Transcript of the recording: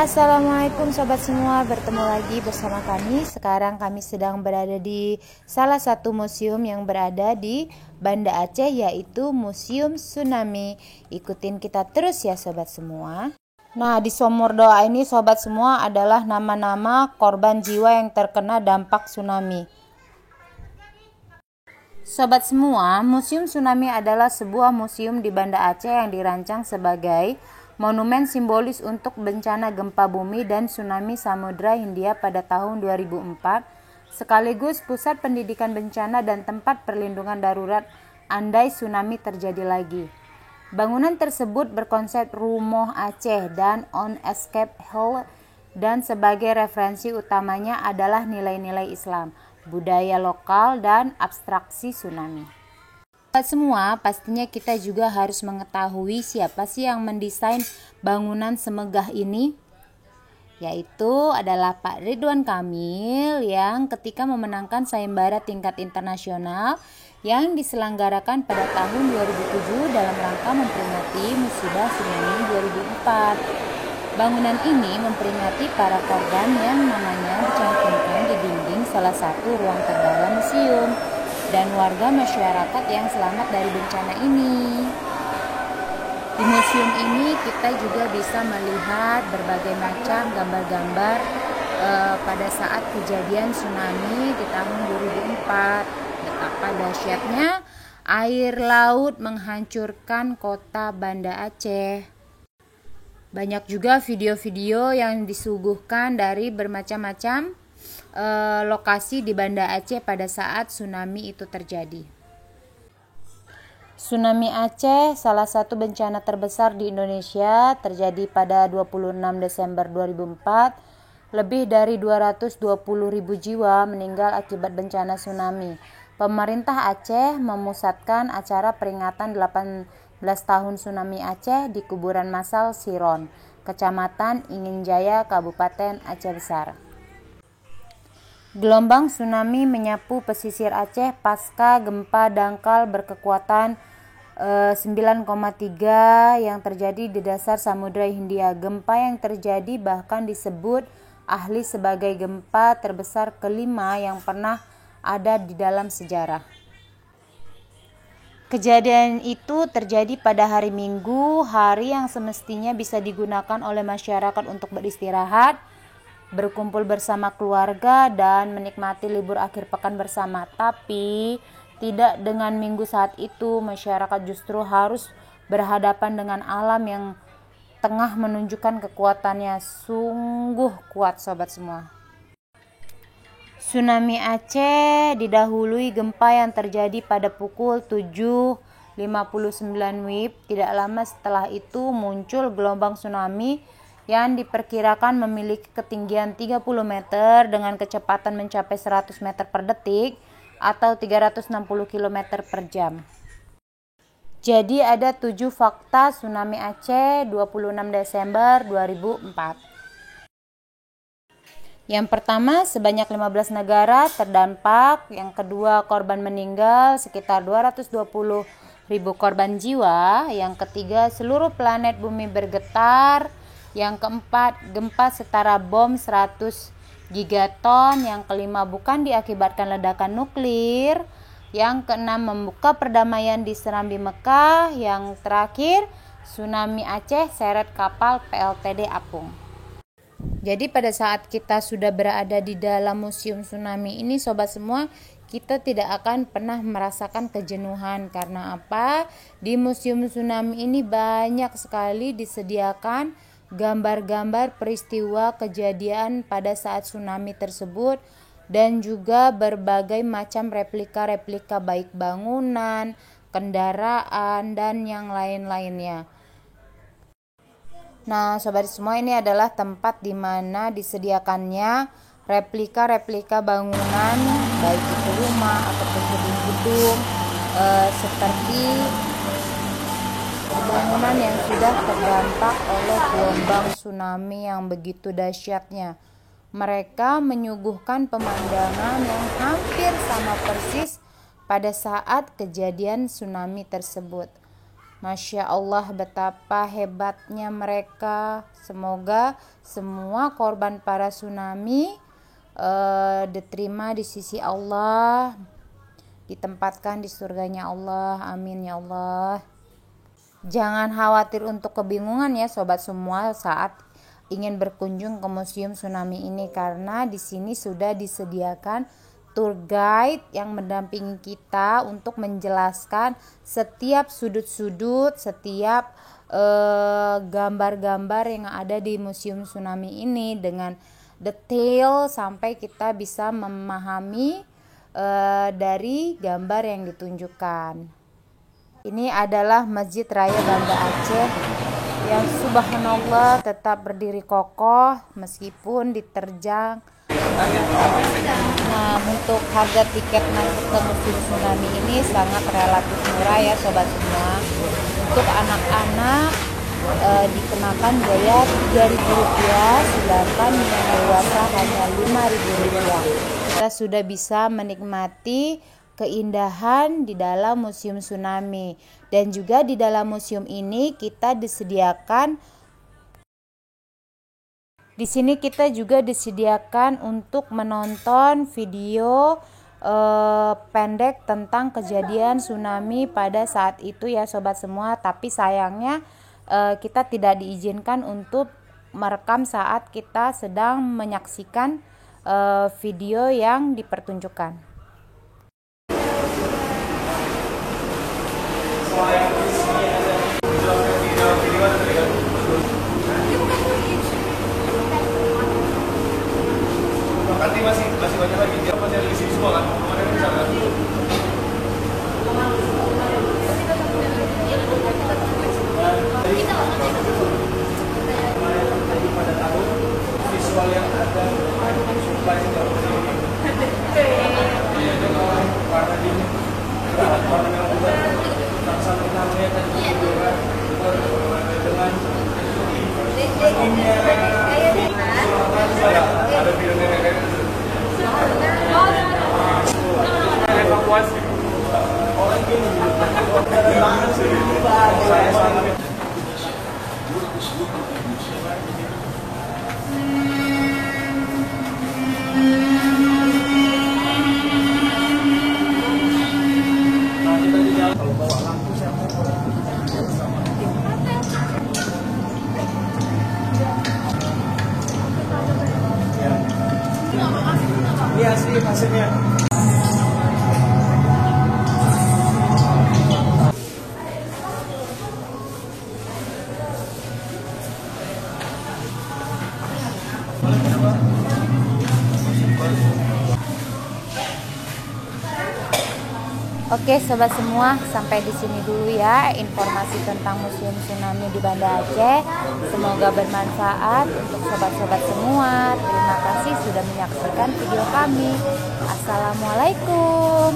Assalamualaikum sobat semua, bertemu lagi bersama kami. Sekarang kami sedang berada di salah satu museum yang berada di Banda Aceh, yaitu Museum Tsunami. Ikutin kita terus ya sobat semua. Nah, di sumur doa ini sobat semua adalah nama-nama korban jiwa yang terkena dampak tsunami. Sobat semua, Museum Tsunami adalah sebuah museum di Banda Aceh yang dirancang sebagai monumen simbolis untuk bencana gempa bumi dan tsunami Samudra Hindia pada tahun 2004, sekaligus pusat pendidikan bencana dan tempat perlindungan darurat andai tsunami terjadi lagi. Bangunan tersebut berkonsep Rumoh Aceh dan On Escape Hill, dan sebagai referensi utamanya adalah nilai-nilai Islam, budaya lokal, dan abstraksi tsunami. Semua pastinya kita juga harus mengetahui siapa sih yang mendesain bangunan semegah ini, yaitu adalah Pak Ridwan Kamil yang ketika memenangkan sayembara tingkat internasional yang diselenggarakan pada tahun 2007 dalam rangka memperingati musibah tsunami 2004. Bangunan ini memperingati para korban yang namanya dicantumkan di dinding salah satu ruang terdalam museum dan warga masyarakat yang selamat dari bencana ini. Di museum ini kita juga bisa melihat berbagai macam gambar-gambar pada saat kejadian tsunami di tahun 2004. Betapa dahsyatnya air laut menghancurkan kota Banda Aceh. Banyak juga video-video yang disuguhkan dari bermacam-macam lokasi di Banda Aceh pada saat tsunami itu terjadi. Tsunami Aceh, salah satu bencana terbesar di Indonesia, terjadi pada 26 Desember 2004. Lebih dari 220.000 jiwa meninggal akibat bencana tsunami. Pemerintah Aceh memusatkan acara peringatan 18 tahun tsunami Aceh di kuburan massal Siron, Kecamatan Inginjaya, Kabupaten Aceh Besar. Gelombang tsunami menyapu pesisir Aceh pasca gempa dangkal berkekuatan 9,3 yang terjadi di dasar Samudra Hindia. Gempa yang terjadi bahkan disebut ahli sebagai gempa terbesar kelima yang pernah ada di dalam sejarah. Kejadian itu terjadi pada hari Minggu, hari yang semestinya bisa digunakan oleh masyarakat untuk beristirahat, berkumpul bersama keluarga, dan menikmati libur akhir pekan bersama. Tapi tidak dengan Minggu saat itu, masyarakat justru harus berhadapan dengan alam yang tengah menunjukkan kekuatannya. Sungguh kuat sobat semua. Tsunami Aceh didahului gempa yang terjadi pada pukul 7.59 WIB. Tidak lama setelah itu muncul gelombang tsunami yang diperkirakan memiliki ketinggian 30 meter dengan kecepatan mencapai 100 meter per detik atau 360 km per jam. Jadi ada 7 fakta tsunami Aceh 26 Desember 2004. Yang pertama, sebanyak 15 negara terdampak. Yang kedua, korban meninggal sekitar 220.000 korban jiwa. Yang ketiga, seluruh planet bumi bergetar. Yang keempat, gempa setara bom 100 gigaton. Yang kelima, bukan diakibatkan ledakan nuklir. Yang keenam, membuka perdamaian di Serambi Mekah. Yang terakhir, tsunami Aceh seret kapal PLTD Apung. Jadi pada saat kita sudah berada di dalam museum tsunami ini sobat semua, kita tidak akan pernah merasakan kejenuhan. Karena apa? Di museum tsunami ini banyak sekali disediakan gambar-gambar peristiwa kejadian pada saat tsunami tersebut, dan juga berbagai macam replika-replika baik bangunan, kendaraan, dan yang lain-lainnya. Nah, sobat semua, ini adalah tempat di mana disediakannya replika-replika bangunan, baik itu rumah ataupun gedung-gedung, seperti bangunan yang sudah terdampak oleh gelombang tsunami yang begitu dahsyatnya. Mereka menyuguhkan pemandangan yang hampir sama persis pada saat kejadian tsunami tersebut. Masya Allah, betapa hebatnya mereka. Semoga semua korban para tsunami diterima di sisi Allah, ditempatkan di surganya Allah. Amin ya Allah. Jangan khawatir untuk kebingungan ya sobat semua saat ingin berkunjung ke Museum Tsunami ini, karena di sini sudah disediakan tour guide yang mendampingi kita untuk menjelaskan setiap sudut-sudut, setiap gambar-gambar yang ada di Museum Tsunami ini dengan detail sampai kita bisa memahami dari gambar yang ditunjukkan. Ini adalah Masjid Raya Banda Aceh yang subhanallah tetap berdiri kokoh meskipun diterjang. Nah, untuk harga tiket masuk ke Museum Tsunami ini sangat relatif murah ya sobat semua. Untuk anak-anak dikenakan biaya Rp3.000, sedangkan yang dewasa hanya Rp5.000. Kita sudah bisa menikmati keindahan di dalam Museum Tsunami, dan juga di dalam museum ini kita disediakan di sini kita juga disediakan untuk menonton video pendek tentang kejadian tsunami pada saat itu ya sobat semua. Tapi sayangnya kita tidak diizinkan untuk merekam saat kita sedang menyaksikan video yang dipertunjukkan. Nanti masih banyak lagi, dia pasti ada di sini semua kan? Kemarin bisa kan? Pada tahun visual yang ada supply tidak warna ini warna merah putih sampai namanya kan dengan ada videonya kayak evakuasi orang gini kalau bawa lampu siapa ini asli hasilnya. Oke sobat semua, sampai di sini dulu ya informasi tentang Museum Tsunami di Banda Aceh. Semoga bermanfaat untuk sobat-sobat semua. Terima kasih sudah menyaksikan video kami. Assalamualaikum.